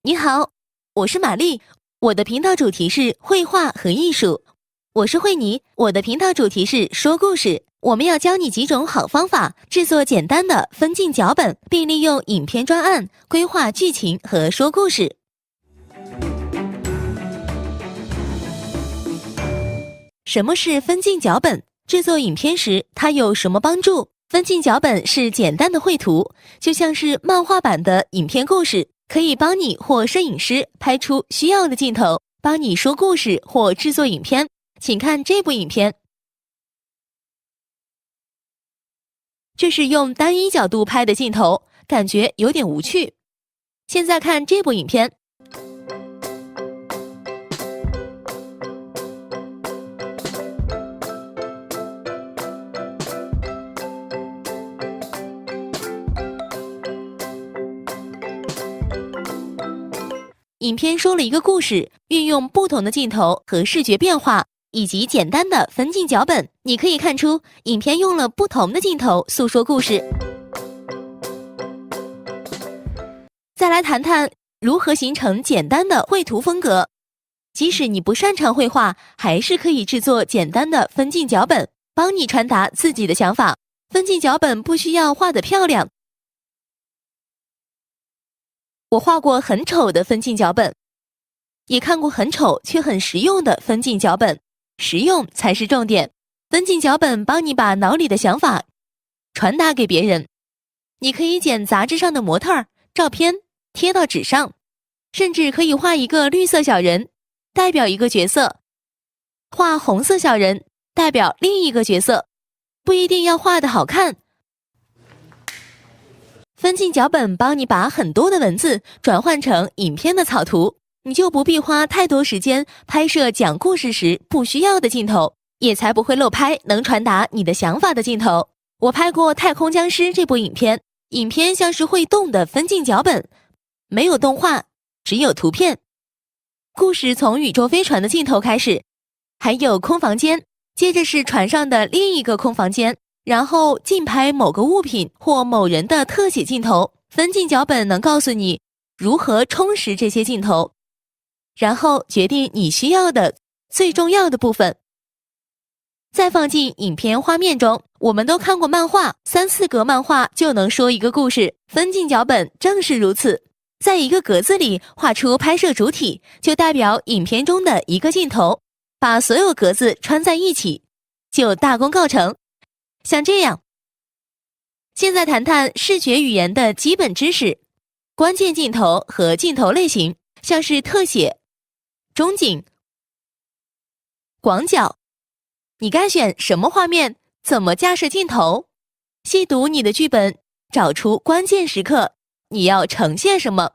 你好，我是玛丽，我的频道主题是绘画和艺术。我是慧妮，我的频道主题是说故事。我们要教你几种好方法，制作简单的分镜脚本，并利用影片专案规划剧情和说故事。什么是分镜脚本？制作影片时它有什么帮助？分镜脚本是简单的绘图，就像是漫画版的影片故事，可以帮你或摄影师拍出需要的镜头，帮你说故事或制作影片。请看这部影片，这是用单一角度拍的镜头，感觉有点无趣。现在看这部影片，影片说了一个故事，运用不同的镜头和视觉变化，以及简单的分镜脚本，你可以看出影片用了不同的镜头诉说故事。再来谈谈如何形成简单的绘图风格。即使你不擅长绘画，还是可以制作简单的分镜脚本，帮你传达自己的想法。分镜脚本不需要画得漂亮，我画过很丑的分镜脚本，也看过很丑却很实用的分镜脚本，实用才是重点。分镜脚本帮你把脑里的想法传达给别人。你可以剪杂志上的模特照片贴到纸上，甚至可以画一个绿色小人代表一个角色，画红色小人代表另一个角色，不一定要画得好看。分镜脚本帮你把很多的文字转换成影片的草图，你就不必花太多时间拍摄讲故事时不需要的镜头，也才不会漏拍能传达你的想法的镜头。我拍过《太空僵尸》这部影片，影片像是会动的分镜脚本，没有动画，只有图片。故事从宇宙飞船的镜头开始，还有空房间，接着是船上的另一个空房间，然后近拍某个物品或某人的特写镜头。分镜脚本能告诉你如何充实这些镜头，然后决定你需要的最重要的部分，再放进影片画面中。我们都看过漫画，3-4格漫画就能说一个故事，分镜脚本正是如此。在一个格子里画出拍摄主体，就代表影片中的一个镜头，把所有格子穿在一起，就大功告成。像这样。现在谈谈视觉语言的基本知识，关键镜头和镜头类型，像是特写、中景、广角，你该选什么画面，怎么架设镜头。细读你的剧本，找出关键时刻，你要呈现什么。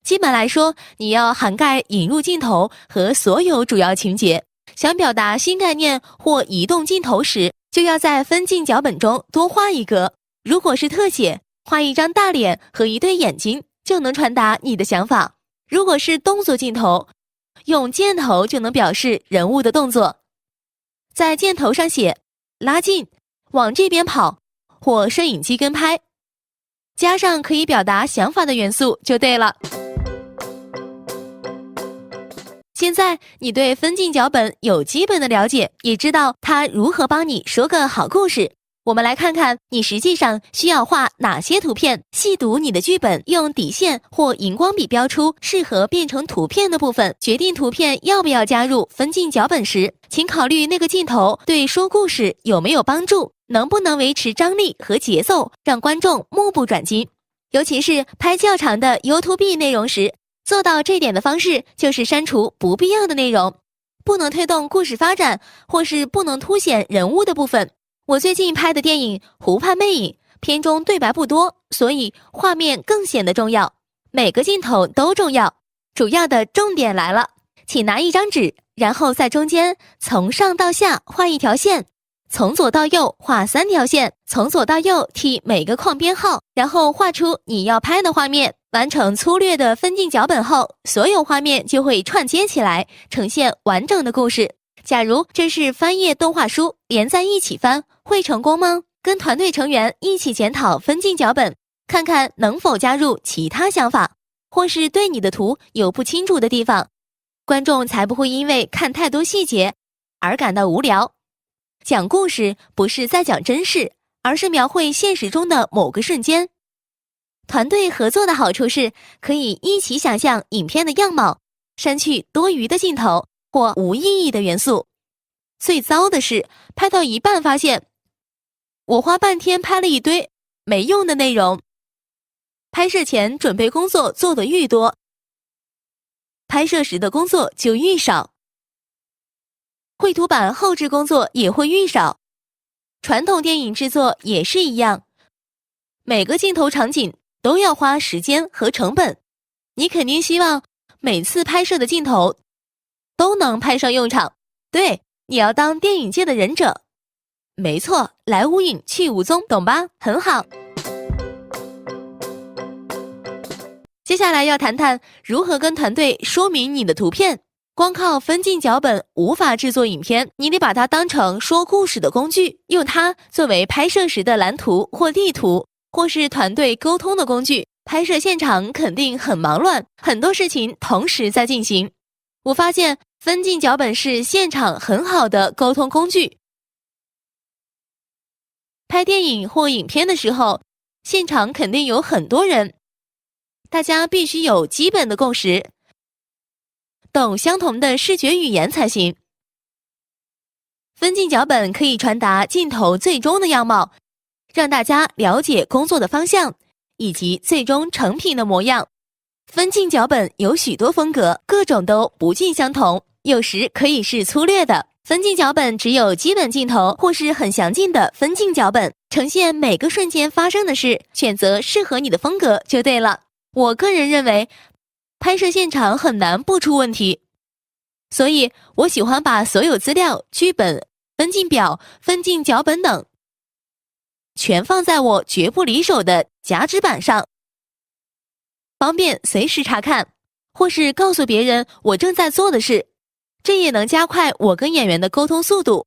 基本来说，你要涵盖引入镜头和所有主要情节。想表达新概念或移动镜头时，就要在分镜脚本中多画一格。如果是特写，画一张大脸和一对眼睛，就能传达你的想法。如果是动作镜头，用箭头就能表示人物的动作。在箭头上写拉近、往这边跑或摄影机跟拍，加上可以表达想法的元素就对了。现在你对分镜脚本有基本的了解，也知道它如何帮你说个好故事。我们来看看你实际上需要画哪些图片，细读你的剧本，用底线或荧光笔标出适合变成图片的部分。决定图片要不要加入分镜脚本时，请考虑那个镜头对说故事有没有帮助，能不能维持张力和节奏，让观众目不转睛。尤其是拍较长的 YouTube 内容时，做到这点的方式就是删除不必要的内容，不能推动故事发展，或是不能凸显人物的部分。我最近拍的电影《湖畔魅影》，片中对白不多，所以画面更显得重要，每个镜头都重要。主要的重点来了，请拿一张纸，然后在中间从上到下画一条线，从左到右画3条线，从左到右替每个框编号，然后画出你要拍的画面。完成粗略的分镜脚本后，所有画面就会串接起来，呈现完整的故事。假如这是翻页动画书，连在一起翻，会成功吗？跟团队成员一起检讨分镜脚本，看看能否加入其他想法。或是对你的图有不清楚的地方，观众才不会因为看太多细节而感到无聊。讲故事不是在讲真事，而是描绘现实中的某个瞬间。团队合作的好处是可以一起想象影片的样貌，删去多余的镜头或无意义的元素。最糟的是拍到一半发现，我花半天拍了一堆没用的内容。拍摄前准备工作做得愈多，拍摄时的工作就愈少。绘图板后置工作也会愈少。传统电影制作也是一样，每个镜头场景都要花时间和成本。你肯定希望每次拍摄的镜头都能派上用场。对，你要当电影界的忍者。没错，来无影去无踪，懂吧？很好。接下来要谈谈如何跟团队说明你的图片。光靠分镜脚本无法制作影片，你得把它当成说故事的工具，用它作为拍摄时的蓝图或地图，或是团队沟通的工具。拍摄现场肯定很忙乱，很多事情同时在进行。我发现分镜脚本是现场很好的沟通工具。拍电影或影片的时候，现场肯定有很多人，大家必须有基本的共识，懂相同的视觉语言才行。分镜脚本可以传达镜头最终的样貌，让大家了解工作的方向以及最终成品的模样。分镜脚本有许多风格，各种都不尽相同，有时可以是粗略的。分镜脚本只有基本镜头或是很详尽的分镜脚本，呈现每个瞬间发生的事，选择适合你的风格就对了。我个人认为，拍摄现场很难不出问题，所以我喜欢把所有资料、剧本、分镜表、分镜脚本等全放在我绝不离手的夹纸板上，方便随时查看，或是告诉别人我正在做的事，这也能加快我跟演员的沟通速度。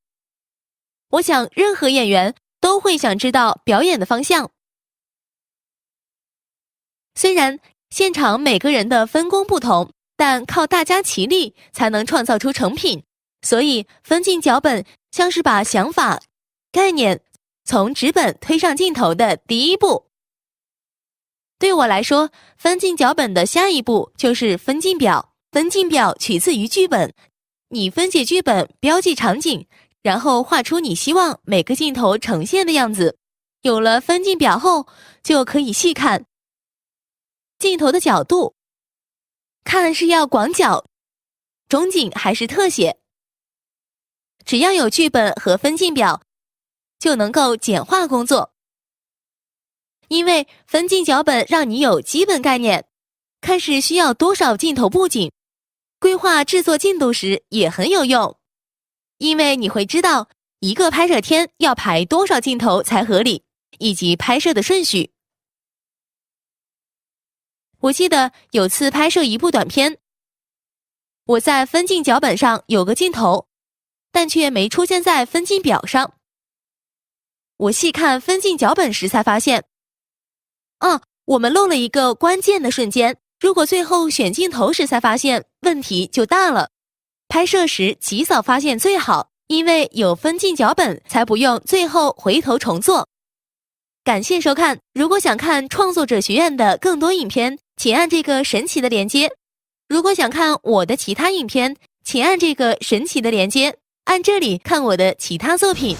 我想任何演员都会想知道表演的方向。虽然现场每个人的分工不同，但靠大家齐力才能创造出成品，所以分镜脚本像是把想法、概念从纸本推上镜头的第一步。对我来说，分镜脚本的下一步就是分镜表。分镜表取自于剧本，你分解剧本，标记场景，然后画出你希望每个镜头呈现的样子。有了分镜表后，就可以细看镜头的角度，看是要广角、中景还是特写。只要有剧本和分镜表，就能够简化工作。因为分镜脚本让你有基本概念，看是需要多少镜头布景，规划制作进度时也很有用。因为你会知道一个拍摄天要排多少镜头才合理，以及拍摄的顺序。我记得有次拍摄一部短片，我在分镜脚本上有个镜头，但却没出现在分镜表上。我细看分镜脚本时才发现，我们漏了一个关键的瞬间，如果最后选镜头时才发现，问题就大了。拍摄时及早发现最好，因为有分镜脚本才不用最后回头重做。感谢收看，如果想看创作者学院的更多影片，请按这个神奇的连接。如果想看我的其他影片，请按这个神奇的连接，按这里看我的其他作品。